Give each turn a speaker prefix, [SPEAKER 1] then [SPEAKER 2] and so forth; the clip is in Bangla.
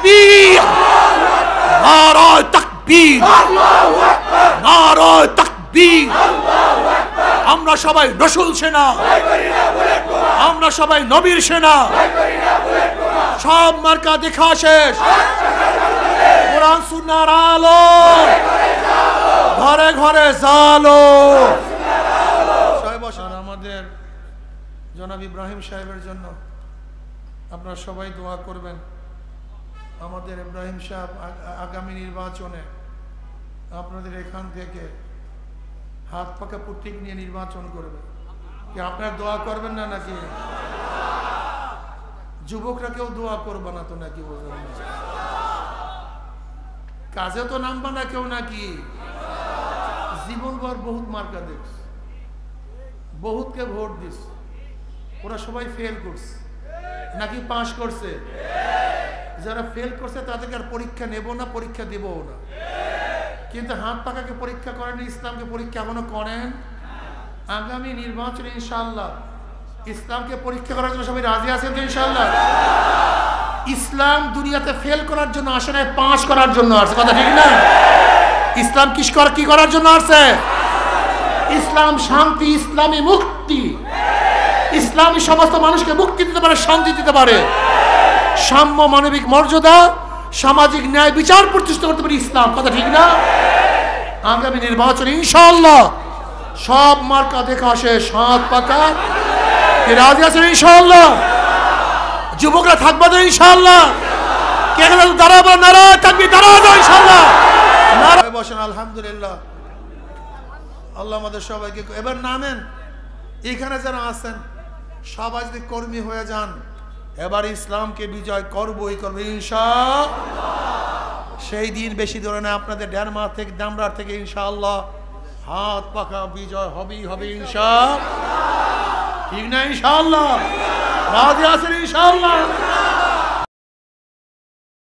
[SPEAKER 1] তাকবীর, নারায়ে তাকবীর, নারায়ে তাকবীর। আমরা সবাই রাসূল সেনা, আমরা সবাই নবীর সেনা। সব মার্কা দেখা শেষ, কোরআন সুন্নাহর আলো ঘরে ঘরে জালো। আমাদের জনাব ইব্রাহিম সাহেবের জন্য আপনারা সবাই দোয়া করবেন। আমাদের ইব্রাহিম সাহেব আগামী নির্বাচনে আপনাদের এখান থেকে হাত পাকা প্রতীক নিয়ে নির্বাচন করবে। কি আপনারা দোয়া করবেন না নাকি? যুবকরা কেউ দোয়া করবে না তো নাকি? বলবেন কাজে তো নামবা না কেউ নাকি? জীবনভর বহুত মার্কা দেখছে, বহুতকে ভোট দিস, ওরা সবাই ফেল করছে নাকি পাস করছে? যারা ফেল করছে তাদেরকে আর পরীক্ষা নেব না, পরীক্ষা দেবও না। কিন্তু হাত পাকাকে পরীক্ষা করেন, ইসলামকে পরীক্ষা এখনো করেন। আগামী নির্বাচনে ইনশাআল্লাহ ইসলামকে পরীক্ষা করার জন্য সবাই রাজি আছেন তো ইনশাআল্লাহ? ইসলাম দুনিয়াতে ফেল করার জন্য আসে না, পাস করার জন্য আসে, কথা ঠিক না? ইসলাম কি করার জন্য আসে? ইসলাম শান্তি, ইসলামী মুক্তি। ইসলামী সমস্ত মানুষকে মুক্তি দিতে পারে, শান্তি দিতে পারে, সাম্য, মানবিক মর্যাদা, সামাজিক ন্যায় বিচার প্রতিষ্ঠা করতে পারে ইসলাম, কথা ঠিক না? আগামী নির্বাচনে ইনশাআল্লাহ সব মার্কা দেখা শেষ, হাত পাকা। রাজি আছেন ইনশাআল্লাহ? যুবকরা থাকবে তো ইনশাআল্লাহ? কে দাঁড়াবো? নারায়ে তাকবীর, দাঁড়াবো ইনশাআল্লাহ। নারায়ে বসেন। আলহামদুলিল্লাহ, আল্লাহ আমাদের সবাইকে এবার নামেন। এখানে যারা আছেন সবাই যদি কর্মী হয়ে যান, এবার ইসলামকে বিজয় করবই করবো ইনশাআল্লাহ। সেই দিন বেশি দূরে না, আপনাদের ডেরমার থেকে, ডামরার থেকে ইনশাআল্লাহ হাত পাকা বিজয় হবেই হবে ইনশাআল্লাহ। ঠিক না ইনশাআল্লাহ? রাজি আছেন ইনশাআল্লাহ?